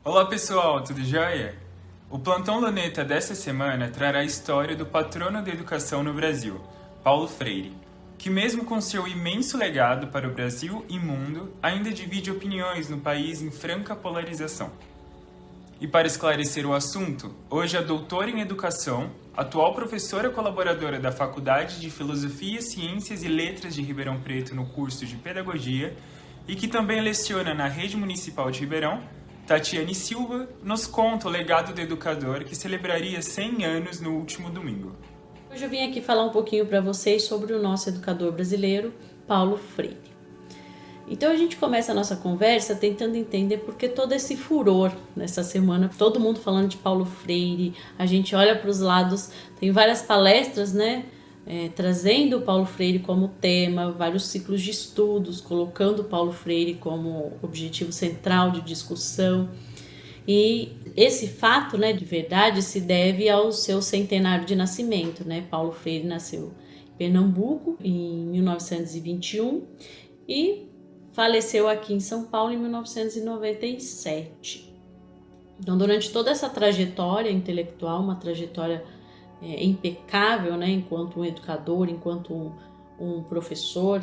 Olá pessoal, tudo jóia? O Plantão Luneta dessa semana trará a história do patrono da educação no Brasil, Paulo Freire, que mesmo com seu imenso legado para o Brasil e mundo, ainda divide opiniões no país em franca polarização. E para esclarecer o assunto, hoje a doutora em Educação, atual professora colaboradora da Faculdade de Filosofia, Ciências e Letras de Ribeirão Preto no curso de Pedagogia e que também leciona na Rede Municipal de Ribeirão, Tatiane Silva, nos conta o legado do educador que celebraria 100 anos no último domingo. Hoje eu vim aqui falar um pouquinho para vocês sobre o nosso educador brasileiro, Paulo Freire. Então a gente começa a nossa conversa tentando entender por que todo esse furor nessa semana, todo mundo falando de Paulo Freire, a gente olha para os lados, tem várias palestras, trazendo o Paulo Freire como tema, vários ciclos de estudos, colocando o Paulo Freire como objetivo central de discussão. E esse fato, de verdade, se deve ao seu centenário de nascimento, Paulo Freire nasceu em Pernambuco em 1921 e faleceu aqui em São Paulo em 1997. Então, durante toda essa trajetória intelectual, uma trajetória impecável, enquanto um educador, enquanto um professor,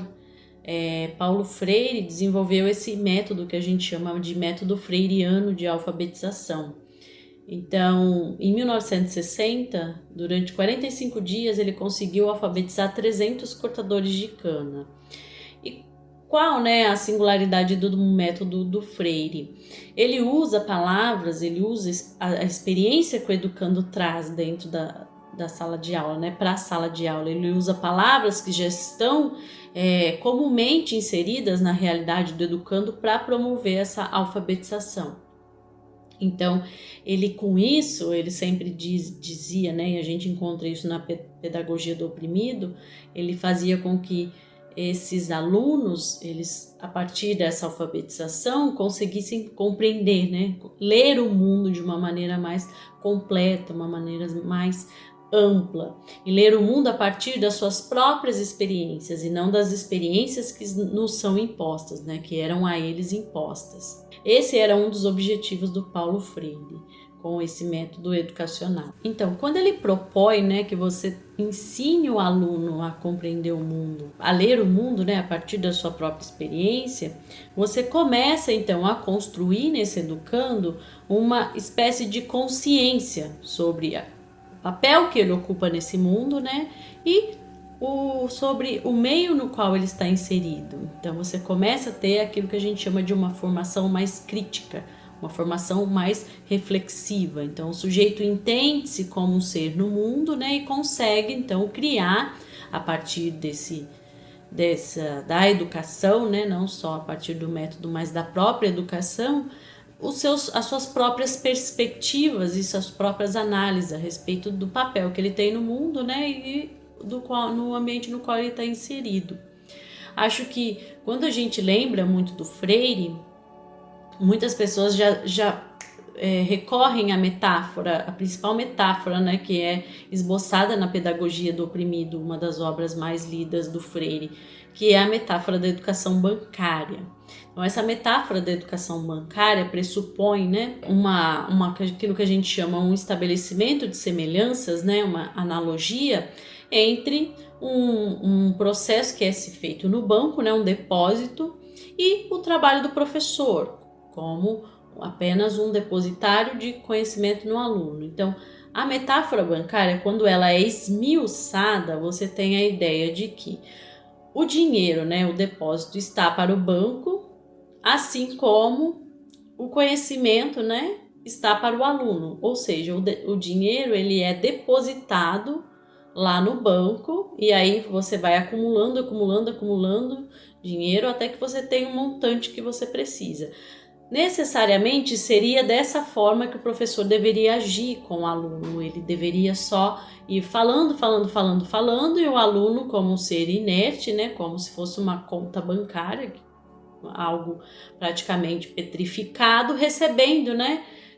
Paulo Freire desenvolveu esse método que a gente chama de método freiriano de alfabetização. Então, em 1960, durante 45 dias, ele conseguiu alfabetizar 300 cortadores de cana. E qual a singularidade do método do Freire? Ele usa palavras, ele usa a experiência que o educando traz dentro da sala de aula, para a sala de aula. Ele usa palavras que já estão comumente inseridas na realidade do educando para promover essa alfabetização. Então, ele com isso, ele sempre dizia, e a gente encontra isso na pedagogia do oprimido, ele fazia com que esses alunos, eles, a partir dessa alfabetização, conseguissem compreender, ler o mundo de uma maneira mais completa, uma maneira mais ampla, e ler o mundo a partir das suas próprias experiências e não das experiências que nos são impostas, que eram a eles impostas. Esse era um dos objetivos do Paulo Freire com esse método educacional. Então, quando ele propõe, que você ensine o aluno a compreender o mundo, a ler o mundo, a partir da sua própria experiência, você começa então a construir nesse educando uma espécie de consciência sobre o papel que ele ocupa nesse mundo, e sobre o meio no qual ele está inserido. Então você começa a ter aquilo que a gente chama de uma formação mais crítica, uma formação mais reflexiva. Então o sujeito entende-se como um ser no mundo, e consegue então criar a partir da educação, não só a partir do método, mas da própria educação, as suas próprias perspectivas e suas próprias análises a respeito do papel que ele tem no mundo, e no ambiente no qual ele está inserido. Acho que quando a gente lembra muito do Freire, muitas pessoas já recorrem à metáfora, a principal metáfora, que é esboçada na Pedagogia do Oprimido, uma das obras mais lidas do Freire, que é a metáfora da educação bancária. Então, essa metáfora da educação bancária pressupõe, aquilo que a gente chama um estabelecimento de semelhanças, uma analogia entre um processo que é feito no banco, um depósito, e o trabalho do professor, como apenas um depositário de conhecimento no aluno. Então, a metáfora bancária, quando ela é esmiuçada, você tem a ideia de que o dinheiro, o depósito, está para o banco, assim como o conhecimento, está para o aluno. Ou seja, o dinheiro ele é depositado lá no banco e aí você vai acumulando dinheiro até que você tenha um montante que você precisa. Necessariamente seria dessa forma que o professor deveria agir com o aluno. Ele deveria só ir falando, e o aluno, como um ser inerte, como se fosse uma conta bancária, algo praticamente petrificado, recebendo,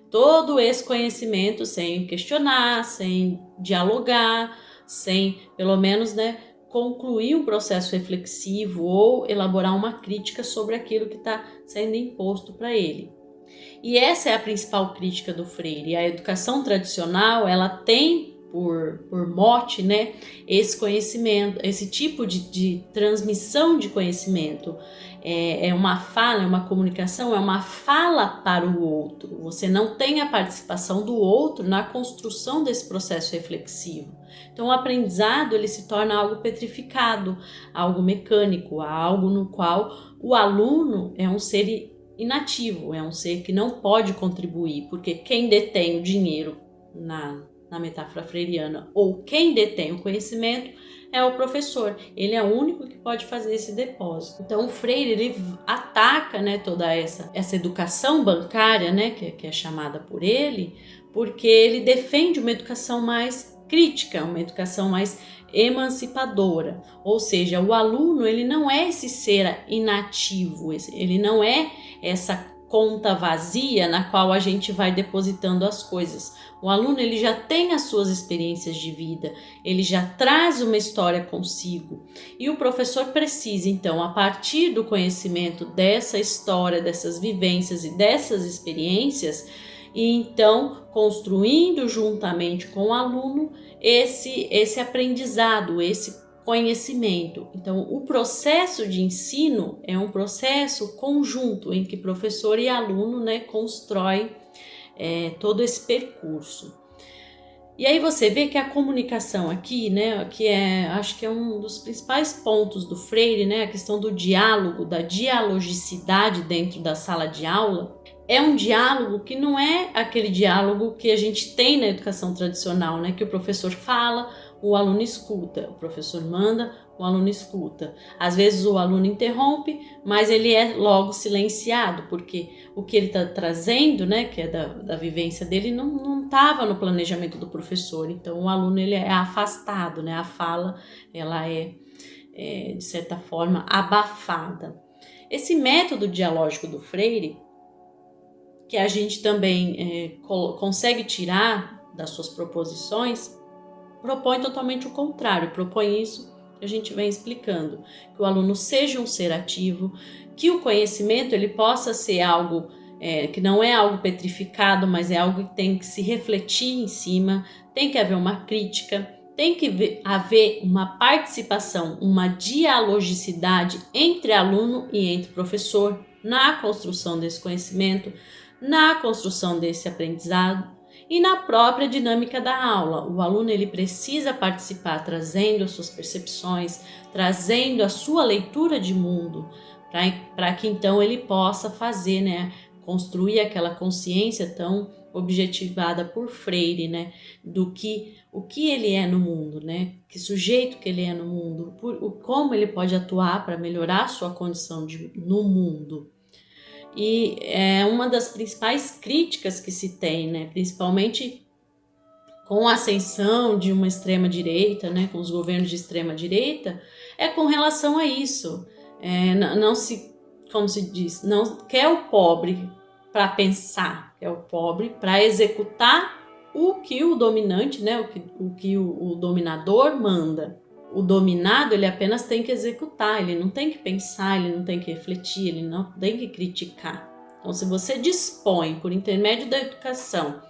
todo esse conhecimento sem questionar, sem dialogar, sem, pelo menos, concluir um processo reflexivo ou elaborar uma crítica sobre aquilo que está sendo imposto para ele. E essa é a principal crítica do Freire. A educação tradicional, ela tem por mote, né, esse conhecimento, esse tipo de transmissão de conhecimento. É uma fala, é uma comunicação, é uma fala para o outro. Você não tem a participação do outro na construção desse processo reflexivo. Então o aprendizado, ele se torna algo petrificado, algo mecânico, algo no qual o aluno é um ser inativo, é um ser que não pode contribuir, porque quem detém o dinheiro na metáfora freiriana, ou quem detém o conhecimento, é o professor. Ele é o único que pode fazer esse depósito. Então o Freire, ele ataca, né, toda essa educação bancária, né, que é chamada por ele, porque ele defende uma educação mais crítica, uma educação mais emancipadora. Ou seja, o aluno, ele não é esse ser inativo, ele não é essa conta vazia na qual a gente vai depositando as coisas. O aluno, ele já tem as suas experiências de vida, ele já traz uma história consigo. E o professor precisa, então, a partir do conhecimento dessa história, dessas vivências e dessas experiências, e então construindo juntamente com o aluno esse aprendizado, esse conhecimento. Então, o processo de ensino é um processo conjunto em que professor e aluno, né, constroem todo esse percurso. E aí você vê que a comunicação aqui, né, acho que é um dos principais pontos do Freire, né, a questão do diálogo, da dialogicidade dentro da sala de aula. É um diálogo que não é aquele diálogo que a gente tem na educação tradicional, né, que o professor fala, o aluno escuta, o professor manda, o aluno escuta. Às vezes o aluno interrompe, mas ele é logo silenciado, porque o que ele está trazendo, né, que é da vivência dele, não estava no planejamento do professor. Então o aluno, ele é afastado, né, a fala, ela é de certa forma abafada. Esse método dialógico do Freire, que a gente também consegue tirar das suas proposições, propõe totalmente o contrário, propõe isso que a gente vem explicando, que o aluno seja um ser ativo, que o conhecimento ele possa ser algo que não é algo petrificado, mas é algo que tem que se refletir em cima, tem que haver uma crítica, tem que haver uma participação, uma dialogicidade entre aluno e entre professor na construção desse conhecimento, na construção desse aprendizado e na própria dinâmica da aula. O aluno, ele precisa participar, trazendo as suas percepções, trazendo a sua leitura de mundo, para que então ele possa fazer, né, construir aquela consciência tão objetivada por Freire, né, o que ele é no mundo, né, que sujeito que ele é no mundo, como ele pode atuar para melhorar a sua condição no mundo. E é uma das principais críticas que se tem, né, principalmente com a ascensão de uma extrema-direita, né, com os governos de extrema-direita, é com relação a isso. Não se, como se diz, não quer o pobre para pensar, quer o pobre para executar o que o dominante, né, o que o dominador manda. O dominado, ele apenas tem que executar, ele não tem que pensar, ele não tem que refletir, ele não tem que criticar. Então, se você dispõe, por intermédio da educação,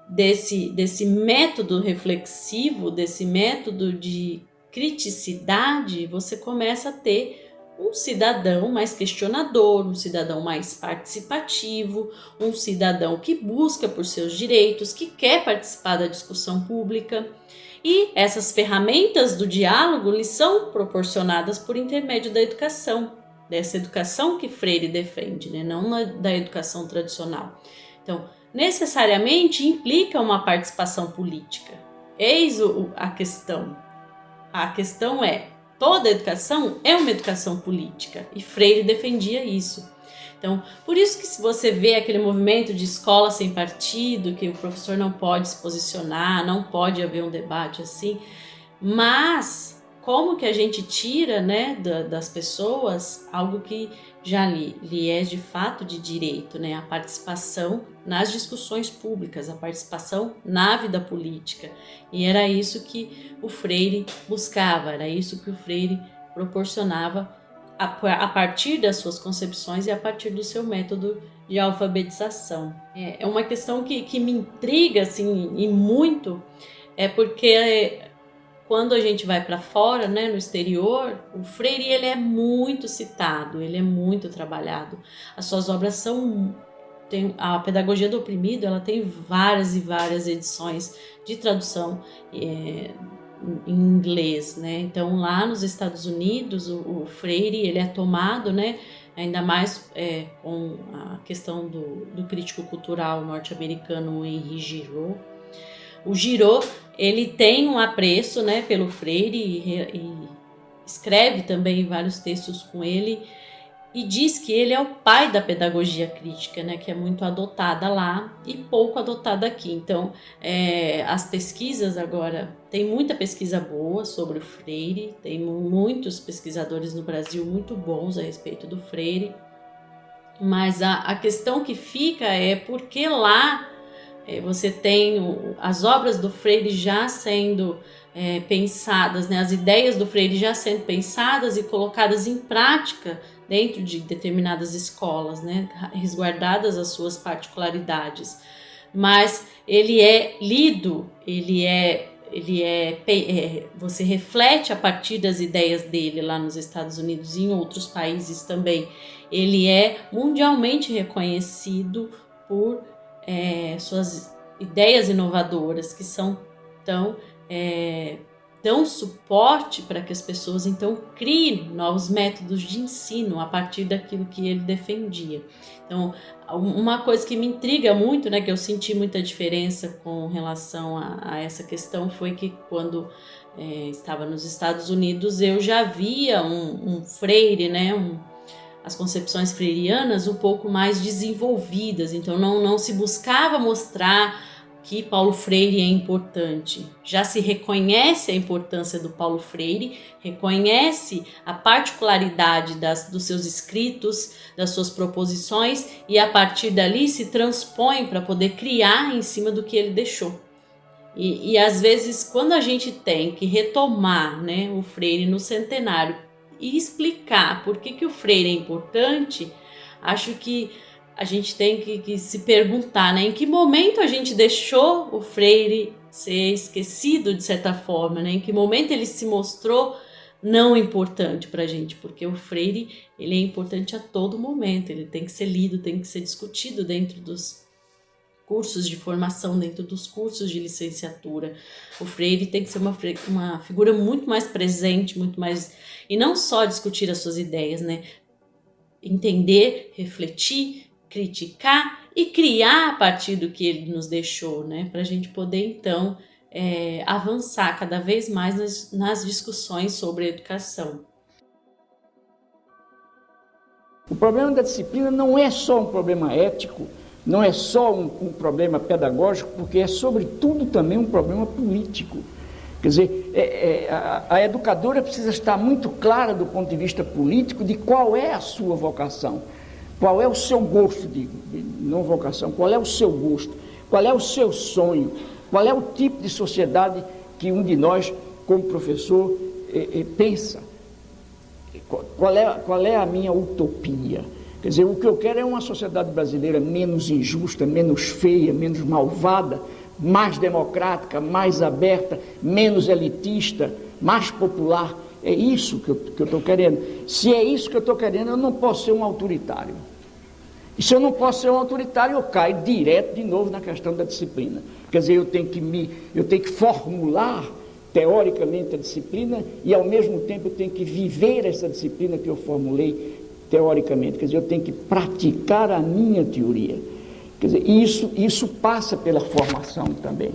desse método reflexivo, desse método de criticidade, você começa a ter um cidadão mais questionador, um cidadão mais participativo, um cidadão que busca por seus direitos, que quer participar da discussão pública. E essas ferramentas do diálogo lhes são proporcionadas por intermédio da educação, dessa educação que Freire defende, né? Não da educação tradicional. Então, necessariamente implica uma participação política. Eis a questão. A questão é, toda educação é uma educação política, e Freire defendia isso. Então, por isso que se você vê aquele movimento de escola sem partido, que o professor não pode se posicionar, não pode haver um debate assim, mas como que a gente tira, né, das pessoas algo que já lhe é de fato de direito, né, a participação nas discussões públicas, a participação na vida política. E era isso que o Freire buscava, era isso que o Freire proporcionava a partir das suas concepções e a partir do seu método de alfabetização. É uma questão que me intriga assim, e muito, porque quando a gente vai para fora, né, no exterior, o Freire ele é muito citado, ele é muito trabalhado. As suas obras a Pedagogia do Oprimido, ela tem várias e várias edições de tradução em inglês, né? Então lá nos Estados Unidos o Freire ele é tomado, né? Ainda mais com a questão do crítico cultural norte-americano Henri Giraud. O Giraud ele tem um apreço, né, pelo Freire e escreve também vários textos com ele e diz que ele é o pai da pedagogia crítica, né, que é muito adotada lá e pouco adotada aqui. Então, as pesquisas agora, tem muita pesquisa boa sobre o Freire, tem muitos pesquisadores no Brasil muito bons a respeito do Freire, mas a questão que fica é porque lá você tem as obras do Freire já sendo pensadas, né, as ideias do Freire já sendo pensadas e colocadas em prática dentro de determinadas escolas, né, resguardadas as suas particularidades. Mas ele é lido, você reflete a partir das ideias dele lá nos Estados Unidos e em outros países também. Ele é mundialmente reconhecido por suas ideias inovadoras, que são dão suporte para que as pessoas então criem novos métodos de ensino a partir daquilo que ele defendia. Então, uma coisa que me intriga muito, né, que eu senti muita diferença com relação a essa questão, foi que quando estava nos Estados Unidos eu já via um Freire, né, as concepções freirianas um pouco mais desenvolvidas, então não se buscava mostrar que Paulo Freire é importante. Já se reconhece a importância do Paulo Freire, reconhece a particularidade dos seus escritos, das suas proposições e a partir dali se transpõe para poder criar em cima do que ele deixou. E às vezes quando a gente tem que retomar, né, o Freire no centenário e explicar por que o Freire é importante, acho que a gente tem que se perguntar, né, em que momento a gente deixou o Freire ser esquecido de certa forma, né, em que momento ele se mostrou não importante para a gente, porque o Freire ele é importante a todo momento, ele tem que ser lido, tem que ser discutido dentro dos cursos de formação, dentro dos cursos de licenciatura. O Freire tem que ser uma figura muito mais presente, muito mais, e não só discutir as suas ideias, né, entender, refletir, criticar e criar a partir do que ele nos deixou, né? Para a gente poder, então, avançar cada vez mais nas discussões sobre a educação. O problema da disciplina não é só um problema ético, não é só um problema pedagógico, porque é, sobretudo, também um problema político. Quer dizer, a educadora precisa estar muito clara do ponto de vista político de qual é a sua vocação. Qual é o seu gosto, não vocação, qual é o seu gosto, qual é o seu sonho, qual é o tipo de sociedade que um de nós, como professor, pensa, qual é a minha utopia. Quer dizer, o que eu quero é uma sociedade brasileira menos injusta, menos feia, menos malvada, mais democrática, mais aberta, menos elitista, mais popular. É isso que eu estou querendo. Se é isso que eu estou querendo, eu não posso ser um autoritário. E se eu não posso ser um autoritário, eu caio direto de novo na questão da disciplina. Quer dizer, eu tenho que formular teoricamente a disciplina e, ao mesmo tempo, eu tenho que viver essa disciplina que eu formulei teoricamente. Quer dizer, eu tenho que praticar a minha teoria. Quer dizer, isso passa pela formação também.